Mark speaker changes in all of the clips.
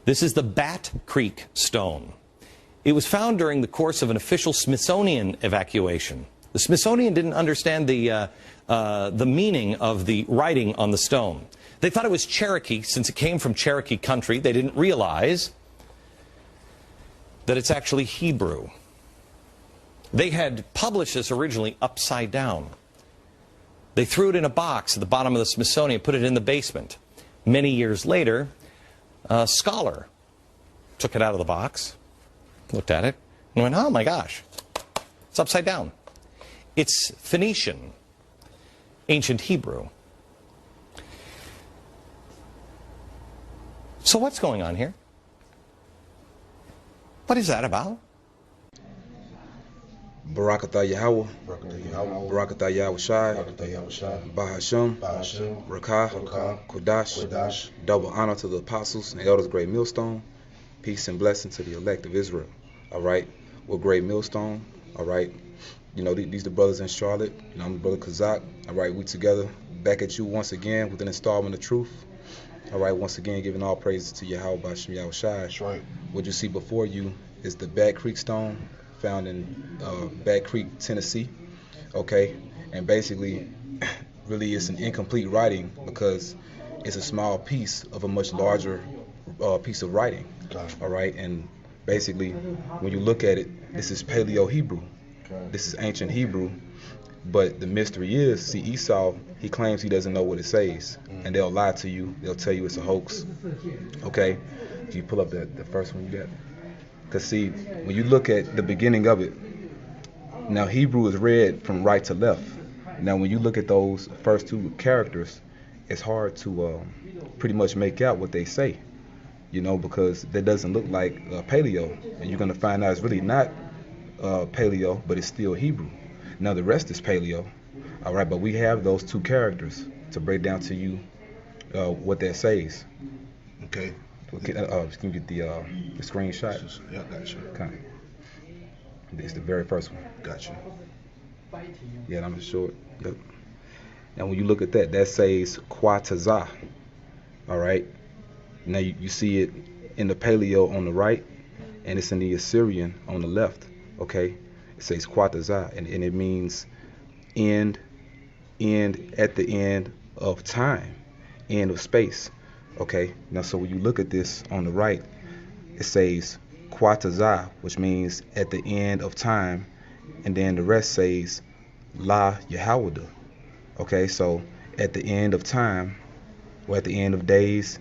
Speaker 1: This is the Bat Creek stone. It was found during the course of an official Smithsonian evacuation. The Smithsonian didn't understand the meaning of the writing on the stone. They thought it was Cherokee, since it came from Cherokee country. They didn't realize that it's actually Hebrew. They had published this originally upside down. They threw it in a box at the bottom of the Smithsonian, put it in the basement. Many years later, a scholar took it out of the box, looked at it, and went, oh my gosh, it's upside down. It's Phoenician, ancient Hebrew. So what's going on here? What is that about?
Speaker 2: Barakatah Yahweh, Barakatah Yahweh Shai, Bahashem, Rakah, Kodash, double honor to the apostles and elders of Great Millstone, peace and blessing to the elect of Israel. All right, we're Great Millstone. All right, you know, these the brothers in Charlotte. You know, I'm the brother Kazak. All right, we together back at you once again with an installment of truth. All right, once again giving all praises to Yahweh Bahashem Yahweh Shai.
Speaker 3: That's right.
Speaker 2: What you see before you is the Bat Creek stone, found in Bat Creek, Tennessee. Okay, and basically, really it's an incomplete writing because it's a small piece of a much larger piece of writing. All right, and basically, when you look at it, this is Paleo Hebrew. This is ancient Hebrew, but the mystery is, see, Esau, he claims he doesn't know what it says, and they'll lie to you. They'll tell you it's a hoax. Okay, if you pull up the first one you got. Because see, when you look at the beginning of it, now Hebrew is read from right to left. Now when you look at those first two characters, it's hard to pretty much make out what they say, you know, because that doesn't look like Paleo. And you're going to find out it's really not Paleo, but it's still Hebrew. Now the rest is Paleo, all right, but we have those two characters to break down to you what that says.
Speaker 3: Okay.
Speaker 2: Can you get the screenshot?
Speaker 3: Yeah, gotcha.
Speaker 2: Okay. It's the very first one.
Speaker 3: Gotcha.
Speaker 2: Yeah, I'm short. Yep. Now when you look at that, that says Quatazah. All right. Now you see it in the Paleo on the right, and it's in the Assyrian on the left. Okay. It says Quatazah, and it means end at the end of time, end of space. Okay, now so when you look at this on the right, it says Quatazah, which means at the end of time, and then the rest says La Yahweh. Okay, so at the end of time, or at the end of days,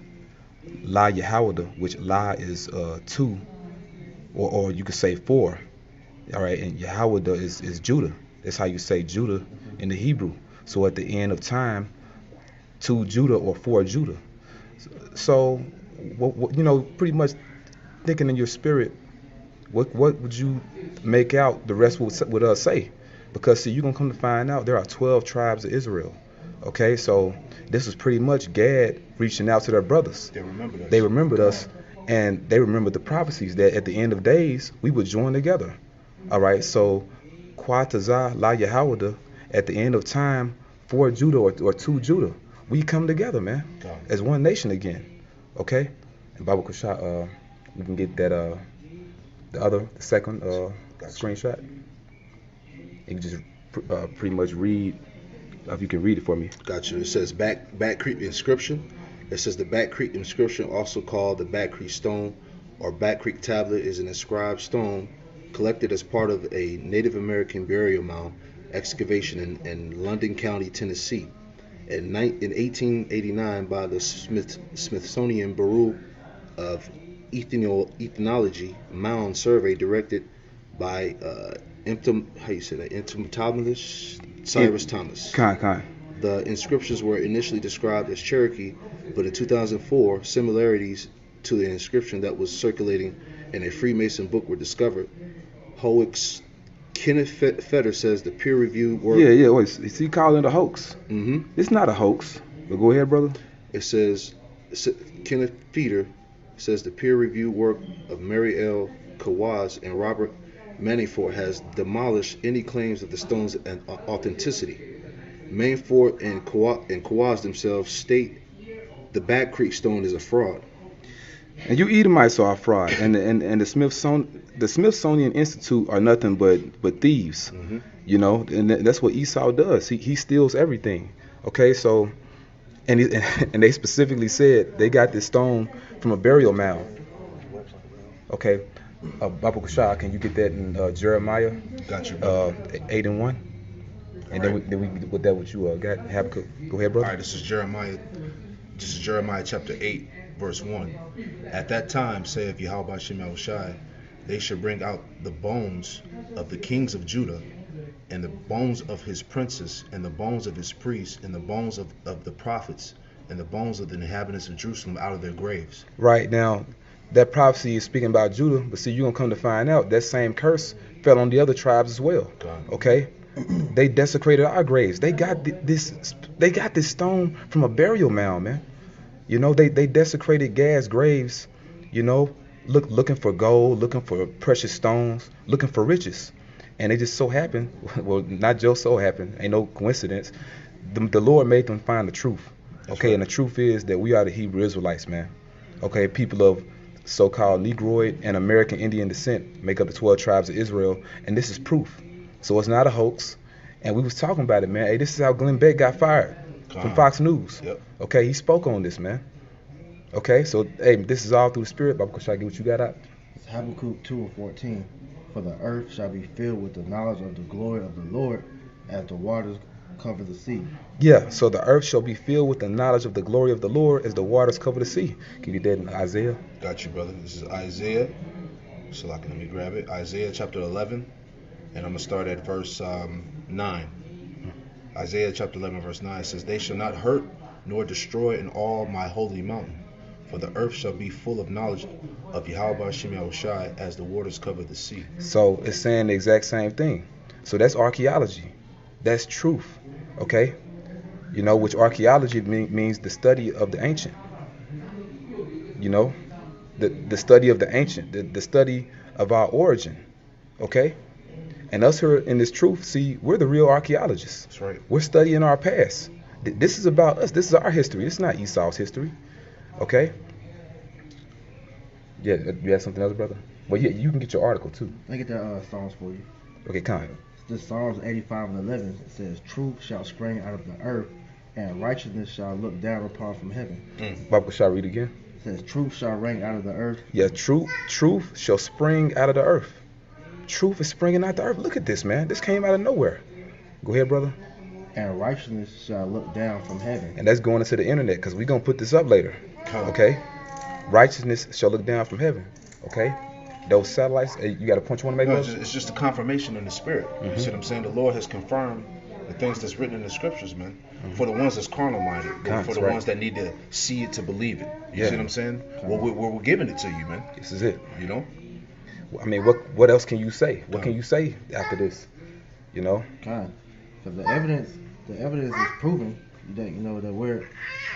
Speaker 2: La Yahweh, which La is 2, or you could say 4. All right, and Yahweh is Judah. That's how you say Judah in the Hebrew. So at the end of time, 2 Judah or 4 Judah. So, what, you know, pretty much thinking in your spirit, what would you make out the rest would say? Because see, you're going to come to find out there are 12 tribes of Israel. Okay, so this was pretty much Gad reaching out to their brothers.
Speaker 3: They remembered us.
Speaker 2: They remembered us, and they remembered the prophecies that at the end of days, we would join together. All right, so Quatazah, La Yahweh, at the end of time, 4 Judah or 2 Judah. We come together, man, as one nation again, okay? And Baba Kusha, we can get that the second screenshot. You can just pretty much read, if you can read it for me.
Speaker 3: Gotcha. It says Bat Creek inscription. It says the Bat Creek inscription, also called the Bat Creek stone or Bat Creek tablet, is an inscribed stone collected as part of a Native American burial mound excavation in London County, Tennessee. In 1889 by the Smithsonian Bureau of Ethnology Mound Survey directed by entomologist Cyrus Thomas. The inscriptions were initially described as Cherokee, but in 2004, similarities to the inscription that was circulating in a Freemason book were discovered. Howick's Kenneth Fetter says the peer-reviewed work...
Speaker 2: Yeah, wait, is he calling it a hoax?
Speaker 3: Mm-hmm.
Speaker 2: It's not a hoax. But go ahead, brother.
Speaker 3: It says, Kenneth Fetter says the peer-reviewed work of Mary L. Kawaz and Robert Manafort has demolished any claims of the stone's authenticity. Manafort and Kawaz themselves state the Bat Creek stone is a fraud.
Speaker 2: And you Edomites are a fraud, and the Smithsonian Institute are nothing but thieves,
Speaker 3: Mm-hmm.
Speaker 2: you know, and that's what Esau does. He steals everything. Okay, so and they specifically said they got this stone from a burial mound. Okay, Baba Kushah, can you get that in Jeremiah
Speaker 3: Got you, brother.
Speaker 2: 8:1? And then we with that what you got Habakkuk. Go ahead, brother.
Speaker 3: All right, this is Jeremiah. This is Jeremiah chapter 8, verse 1. At that time, saith Yahweh Shem Shai, they shall bring out the bones of the kings of Judah, and the bones of his princes, and the bones of his priests, and the bones of the prophets, and the bones of the inhabitants of Jerusalem out of their graves.
Speaker 2: Right now, that prophecy is speaking about Judah, but see, you're gonna come to find out that same curse fell on the other tribes as well. Okay, they desecrated our graves. They got this stone from a burial mound, man. You know, they desecrated Gad's graves. You know, looking for gold, looking for precious stones, looking for riches, and it just so happened. Well, not just so happened. Ain't no coincidence. The Lord made them find the truth. Okay, and the truth is that we are the Hebrew Israelites, man. Okay, people of so-called Negroid and American Indian descent make up the 12 tribes of Israel, and this is proof. So it's not a hoax. And we was talking about it, man. Hey, this is how Glenn Beck got fired from Fox News.
Speaker 3: Yep.
Speaker 2: Okay, he spoke on this, man. Okay, so hey, this is all through the Spirit. Baba, should I get what you got out?
Speaker 4: It's Habakkuk 2:14. For the earth shall be filled with the knowledge of the glory of the Lord, as the waters cover the sea.
Speaker 2: Yeah, so the earth shall be filled with the knowledge of the glory of the Lord as the waters cover the sea. Can you get that in Isaiah?
Speaker 3: Got you, brother. This is Isaiah. So let me grab it. Isaiah chapter 11, and I'm gonna start at verse 9. Isaiah chapter 11, verse 9 says, "They shall not hurt nor destroy in all my holy mountain, for the earth shall be full of knowledge of Yahweh Shem Shai as the waters cover the sea."
Speaker 2: So it's saying the exact same thing. So that's archaeology. That's truth. Okay? You know, which archaeology means the study of the ancient. You know? The study of the ancient, the study of our origin. Okay? And us here in this truth, see, we're the real archaeologists.
Speaker 3: That's right.
Speaker 2: We're studying our past. This is about us. This is our history. It's not Esau's history. Okay? Yeah, you have something else, brother? Well, yeah, you can get your article too.
Speaker 4: Let me get that Psalms for you.
Speaker 2: Okay, kind.
Speaker 4: This Psalms 85:11. It says, "Truth shall spring out of the earth, and righteousness shall look down upon from heaven."
Speaker 2: Bible, shall I read again?
Speaker 4: It says, "Truth shall ring out of the earth."
Speaker 2: Yeah, truth shall spring out of the earth. Truth is springing out the earth. Look at this, man. This came out of nowhere. Go ahead, brother.
Speaker 4: "And righteousness shall look down from heaven."
Speaker 2: And that's going into the internet because we're going to put this up later. Okay? Righteousness shall look down from heaven. Okay? Those satellites, you got a point you want to make?
Speaker 3: No, it's just a confirmation in the spirit. You see what I'm saying? The Lord has confirmed the things that's written in the scriptures, man. For the ones that's carnal minded, for the ones that need to see it to believe it. You see what I'm saying? Well, we're giving it to you, man.
Speaker 2: This is it.
Speaker 3: You know?
Speaker 2: I mean, what else can you say? What can you say after this? You know?
Speaker 4: Because the evidence is proven that, you know, that we're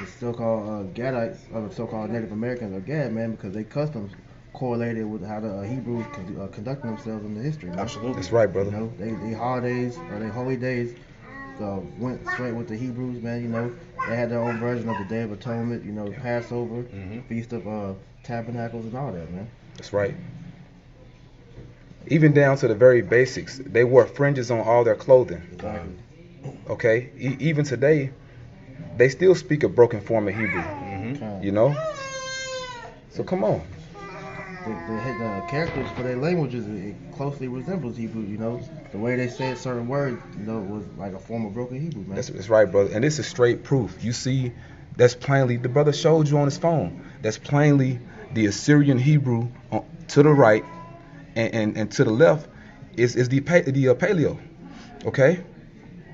Speaker 4: the so-called Gadites, or the so-called Native Americans are Gad, man, because they customs correlated with how the Hebrews conduct themselves in the history, man.
Speaker 3: Absolutely.
Speaker 2: That's right, brother.
Speaker 4: You know, they holidays or they holy days went straight with the Hebrews, man. You know, they had their own version of the Day of Atonement, you know, Passover, Feast of Tabernacles, and all that, man.
Speaker 2: That's right. Even down to the very basics. They wore fringes on all their clothing. Okay? Even today, they still speak a broken form of Hebrew. You know? So come on.
Speaker 4: The characters for their languages, it closely resembles Hebrew, you know. The way they said certain words, you know, was like a form of broken Hebrew, man.
Speaker 2: That's right, brother. And this is straight proof. You see, that's plainly, the brother showed you on his phone. That's plainly the Assyrian Hebrew to the right, and to the left is the paleo. Okay?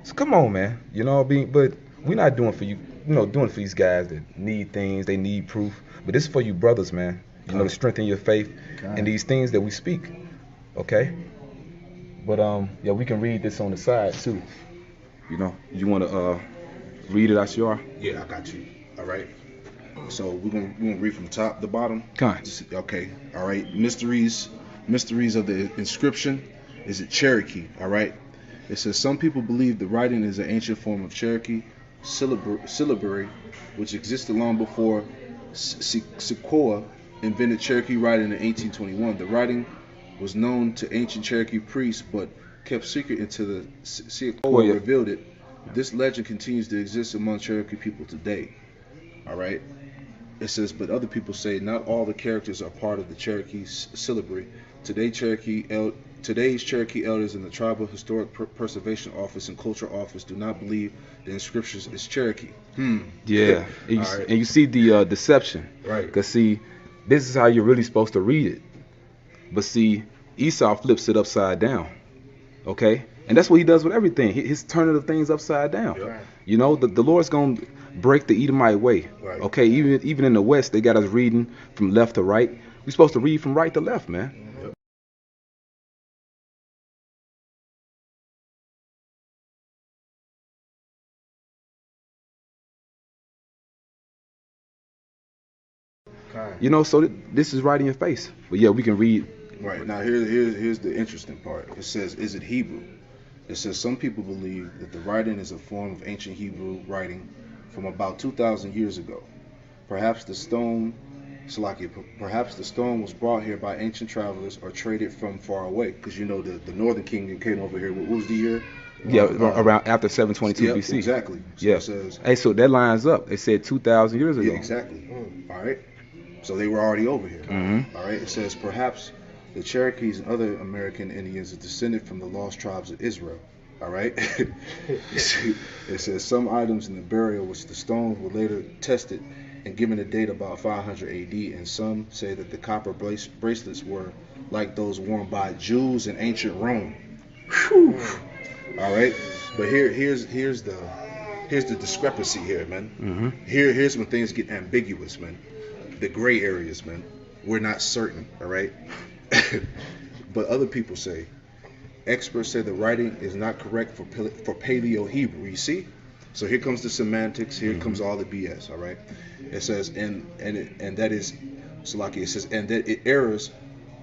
Speaker 2: So come on, man. You know, but we're not doing for you, you know, doing for these guys that need things, they need proof. But this is for you brothers, man. You know, to strengthen your faith and these things that we speak. Okay? But yeah, we can read this on the side too. You know, you want to read it, Ashiar?
Speaker 3: Yeah, I got you. All right. So we're gonna read from top to bottom. Okay. All right. Mysteries of the inscription. Is it Cherokee? All right. It says some people believe the writing is an ancient form of Cherokee syllabary, which existed long before Sequoia invented Cherokee writing in 1821. The writing was known to ancient Cherokee priests, but kept secret until the Sequoia revealed it. This legend continues to exist among Cherokee people today. All right. It says, but other people say not all the characters are part of the Cherokee syllabary. Today's Cherokee elders in the Tribal Historic Preservation Office and Cultural Office do not believe the inscriptions is Cherokee.
Speaker 2: Yeah, and you see the deception.
Speaker 3: Right.
Speaker 2: Because see, this is how you're really supposed to read it. But see, Esau flips it upside down. Okay? And that's what he does with everything. He's turning the things upside down.
Speaker 3: Yep.
Speaker 2: You know, the Lord's going to break the Edomite way.
Speaker 3: Right.
Speaker 2: Okay? Even in the West, they got us reading from left to right. We're supposed to read from right to left, man.
Speaker 3: Yep.
Speaker 2: You know, so this is right in your face. But yeah, we can read.
Speaker 3: Right. Now here's the interesting part. It says, is it Hebrew? It says some people believe that the writing is a form of ancient Hebrew writing from about 2,000 years ago. Perhaps the stone was brought here by ancient travelers or traded from far away. Because you know the Northern Kingdom came over here. What was the year?
Speaker 2: Yeah, around after 722
Speaker 3: yep,
Speaker 2: BC.
Speaker 3: Exactly. So
Speaker 2: yeah.
Speaker 3: It says,
Speaker 2: hey, so that lines up. They said 2,000 years ago.
Speaker 3: yeah, exactly. All right. So they were already over here.
Speaker 2: Mm-hmm.
Speaker 3: All right. It says perhaps the Cherokees and other American Indians are descended from the lost tribes of Israel. All right. It says some items in the burial, which the stones were later tested and given a date about 500 AD, and some say that the copper bracelets were like those worn by Jews in ancient Rome. Whew. All right. But here's the discrepancy here, man.
Speaker 2: Mm-hmm.
Speaker 3: Here's when things get ambiguous, man. The gray areas, man. We're not certain. All right. But other people say, experts say the writing is not correct for Paleo Hebrew. You see? So here comes the semantics. Here comes all the BS. All right. It says and that is Salaki. It says and that errors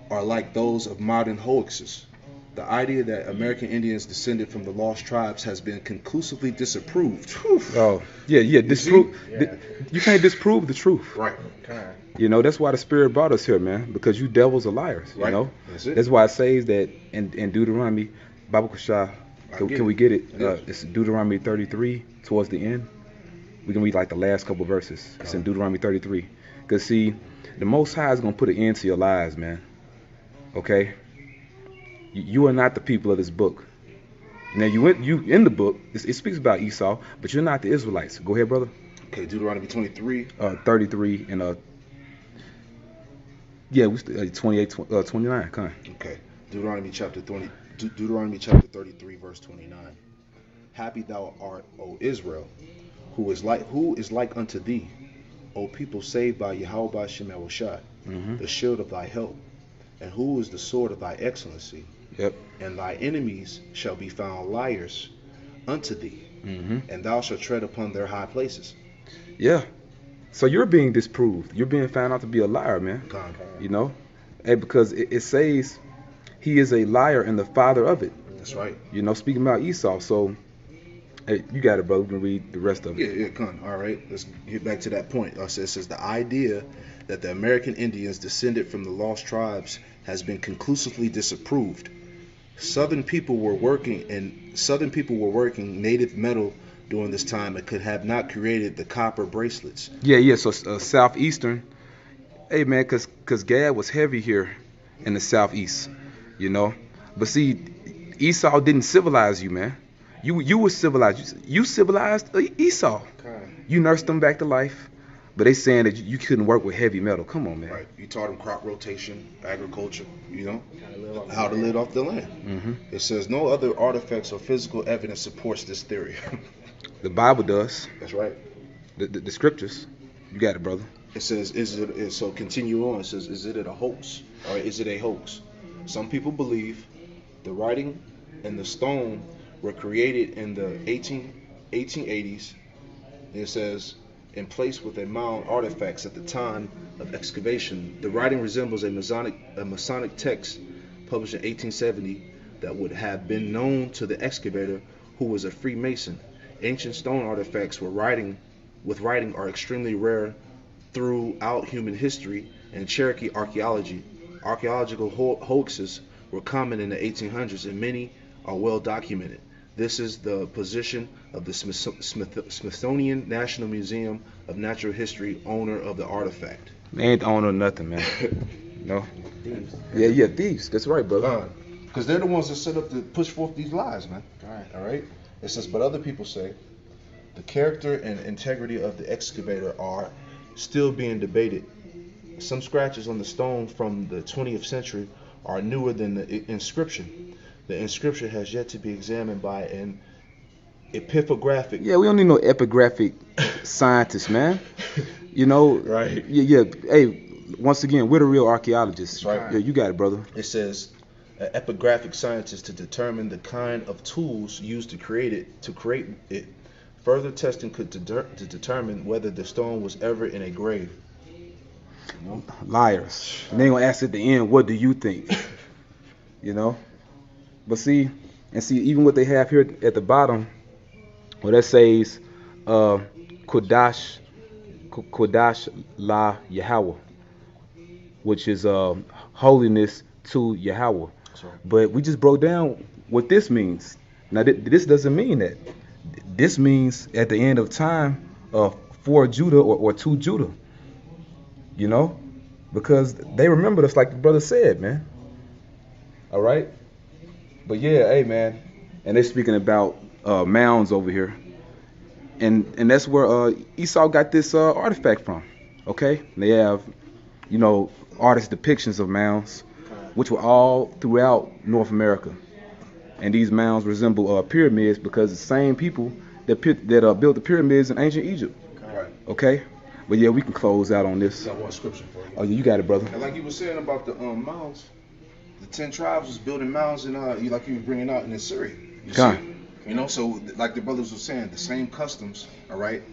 Speaker 3: are like those of modern hoaxes. The idea that American Indians descended from the lost tribes has been conclusively disapproved.
Speaker 2: Oh, yeah, disprove. You can't disprove the truth.
Speaker 3: Right.
Speaker 2: You know, that's why the Spirit brought us here, man, because you devils are liars, you
Speaker 3: Right.
Speaker 2: know?
Speaker 3: That's it.
Speaker 2: That's why it says that in Deuteronomy, Bible Kashah, can we get it?
Speaker 3: Yeah.
Speaker 2: It's Deuteronomy 33, towards the end. We can read like the last couple verses. It's in Deuteronomy 33. Because, see, the Most High is going to put an end to your lies, man. Okay? You are not the people of this book. Now, you in the book, it speaks about Esau, but you're not the Israelites. Go ahead, brother.
Speaker 3: Okay, Deuteronomy 23.
Speaker 2: 33 and yeah, we 28, 29. Come on.
Speaker 3: Okay, Deuteronomy chapter 33, verse 29. Happy thou art, O Israel, who is like unto thee, O people saved by Yahweh Shem Eloshai, the shield of thy help, and who is the sword of thy excellency.
Speaker 2: Yep.
Speaker 3: And thy enemies shall be found liars unto thee, and thou shalt tread upon their high places.
Speaker 2: Yeah. So you're being disproved. You're being found out to be a liar, man. You know? Hey, because it says he is a liar and the father of it.
Speaker 3: That's right.
Speaker 2: You know, speaking about Esau. So, hey, you got it, brother. We can read the rest of it.
Speaker 3: Yeah, come. All right. Let's get back to that point. It says the idea that the American Indians descended from the lost tribes has been conclusively disapproved. Southern people were working native metal during this time and could have not created the copper bracelets.
Speaker 2: Yeah. So southeastern. Hey, man, cause Gad was heavy here in the southeast, you know. But see, Esau didn't civilize you, man. You were civilized. You civilized Esau. You nursed them back to life. But they saying that you couldn't work with heavy metal. Come on, man.
Speaker 3: Right. You taught them crop rotation, agriculture, you know, how to live off the land. It says no other artifacts or physical evidence supports this theory.
Speaker 2: The Bible does.
Speaker 3: That's right.
Speaker 2: The scriptures. You got it, brother.
Speaker 3: It says, so continue on. It says, is it a hoax? Or is it a hoax? Some people believe the writing and the stone were created in the 1880s. It says, in place with a mound artifacts at the time of excavation. The writing resembles a Masonic text published in 1870 that would have been known to the excavator, who was a Freemason. Ancient stone artifacts with writing are extremely rare throughout human history. and Cherokee archaeology. Archaeological hoaxes were common in the 1800s, and many are well documented. This is the position of the Smithsonian National Museum of Natural History, owner of the artifact.
Speaker 2: They ain't the owner of nothing, man. No.
Speaker 4: Thieves.
Speaker 2: Yeah, thieves. That's right, brother.
Speaker 3: Because they're the ones that set up to push forth these lies, man.
Speaker 4: Right.
Speaker 3: All right. It says, but other people say the character and integrity of the excavator are still being debated. Some scratches on the stone from the 20th century are newer than the inscription. The inscription has yet to be examined by an epigraphic.
Speaker 2: Yeah, we don't need no epigraphic scientists, man. You know.
Speaker 3: Right.
Speaker 2: Yeah. Hey, once again, we're the real archaeologists.
Speaker 3: That's right.
Speaker 2: Yeah, you got it, brother.
Speaker 3: It says an epigraphic scientist to determine the kind of tools used to create it. Further testing could to determine whether the stone was ever in a grave.
Speaker 2: Liars. And they gonna ask at the end, what do you think? You know. But see, even what they have here at the bottom, well, that says Kodash La Yahweh, which is holiness to Yahweh.
Speaker 3: Right.
Speaker 2: But we just broke down what this means. Now, this doesn't mean that. This means at the end of time, for Judah or to Judah. You know, because they remembered us, like the brother said, man. All right. But yeah, hey, man, and they're speaking about mounds over here, and that's where Esau got this artifact from. Okay, they have, you know, artist depictions of mounds, which were all throughout North America, and these mounds resemble pyramids because the same people that built the pyramids in ancient Egypt.
Speaker 3: Right.
Speaker 2: Okay, but yeah, we can close out on this.
Speaker 3: Got one scripture for you.
Speaker 2: Oh, yeah, you got it, brother.
Speaker 3: And like you were saying about the mounds, the 10 tribes was building mounds in like you were bringing out in Assyria. You know, so like the brothers were saying, the same customs. All right,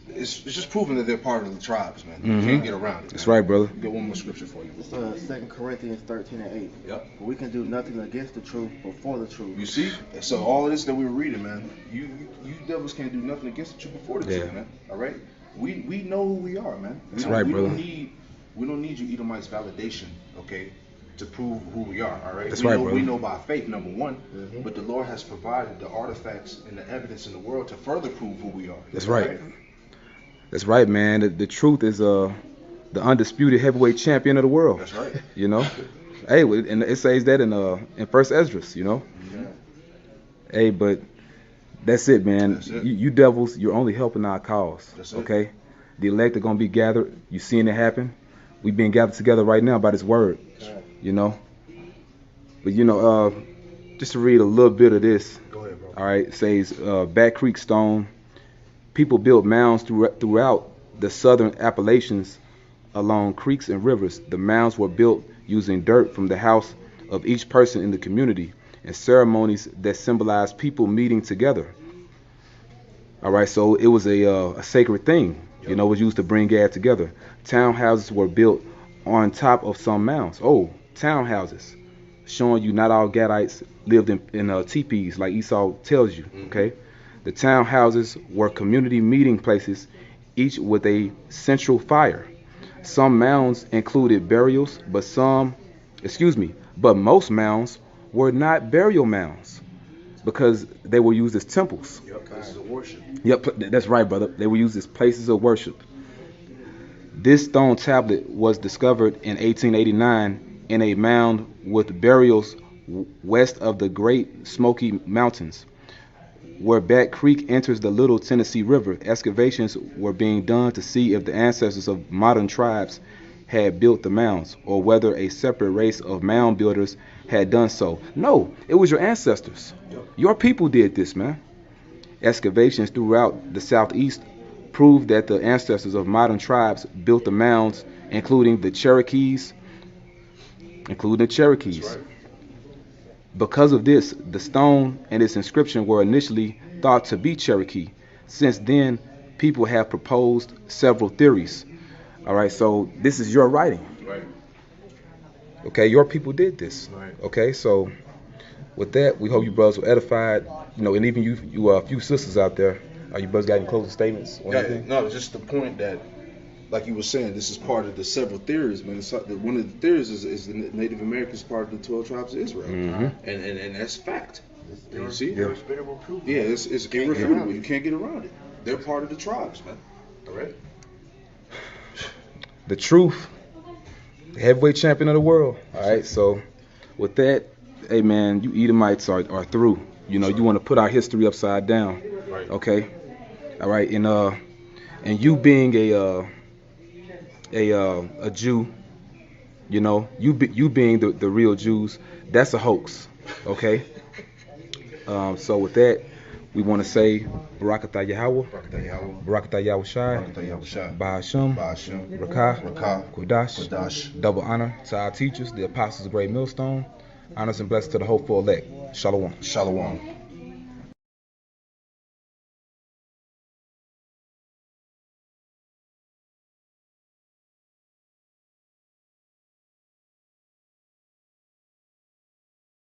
Speaker 3: it's just proving that they're part of the tribes, man. You can't get around it.
Speaker 2: That's right, brother.
Speaker 3: Get one more scripture for you.
Speaker 4: It's 2 Corinthians 13:8.
Speaker 3: Yep.
Speaker 4: We can do nothing against the truth, but for the truth.
Speaker 3: You see, so all of this that we were reading, man, you devils can't do nothing against the truth before the truth, man. All right, we know who we are, man.
Speaker 2: That's right, brother.
Speaker 3: We don't need you Edomites' validation, okay, to prove who we are. All right.
Speaker 2: That's right, brother.
Speaker 3: We know by faith, number one, but the Lord has provided the artifacts and the evidence in the world to further prove who we are.
Speaker 2: That's right. That's right, man. The truth is the undisputed heavyweight champion of the world.
Speaker 3: That's right.
Speaker 2: You know, hey, and it says that in First Esdras. You know, hey, but that's it, man.
Speaker 3: That's it.
Speaker 2: You devils, you're only helping our cause.
Speaker 3: That's it.
Speaker 2: Okay, the elect are gonna be gathered. You seeing it happen? We being gathered together right now by this word. You know, but you know, just to read a little bit of this.
Speaker 3: Go ahead, bro.
Speaker 2: All right, it says Back Creek Stone. People built mounds throughout the southern Appalachians along creeks and rivers. The mounds were built using dirt from the house of each person in the community and ceremonies that symbolized people meeting together. All right, so it was a sacred thing. You know, it was used to bring God together. Townhouses were built on top of some mounds. Oh, townhouses, showing you not all Gadites lived in teepees like Esau tells you. Okay. The townhouses were community meeting places, each with a central fire. Some mounds included burials, but most mounds were not burial mounds because they were used as temples.
Speaker 3: Yep, places of worship.
Speaker 2: Yep, that's right, brother. They were used as places of worship. This stone tablet was discovered in 1889 in a mound with burials west of the Great Smoky Mountains. Where Back Creek enters the Little Tennessee River, excavations were being done to see if the ancestors of modern tribes had built the mounds, or whether a separate race of mound builders had done so. No, it was your ancestors. Your people did this, man. Excavations throughout the southeast proved that the ancestors of modern tribes built the mounds, including the Cherokees.
Speaker 3: That's right.
Speaker 2: Because of this, the stone and its inscription were initially thought to be Cherokee. Since then, people have proposed several theories. All right, so this is your writing.
Speaker 3: Right.
Speaker 2: Okay, your people did this.
Speaker 3: Right.
Speaker 2: Okay, so with that, we hope you brothers were edified. You know, and even you few sisters out there, you brothers got any closing statements or anything?
Speaker 3: No, just the point that like you were saying, this is part of the several theories, man. One of the theories is the Native Americans part of the 12 tribes of Israel, and that's fact. You see?
Speaker 5: Irrefutable proof.
Speaker 3: Yeah, it's irrefutable. You can't get around it. They're part of the tribes, man. All right.
Speaker 2: The truth, the heavyweight champion of the world. All right, so with that, hey man, you Edomites are through. You know, you want to put our history upside down.
Speaker 3: Right.
Speaker 2: Okay. All right, and you being a Jew, you know, you being the real Jews, that's a hoax. Okay. So with that, we want to say Barakatah Yahweh, Barakatah Yahushai, Ba'ashem, Rakah, Kodash, double honor to our teachers, the apostles of Great Millstone, honors and blessings to the hopeful elect. Shalom.
Speaker 3: Shalom.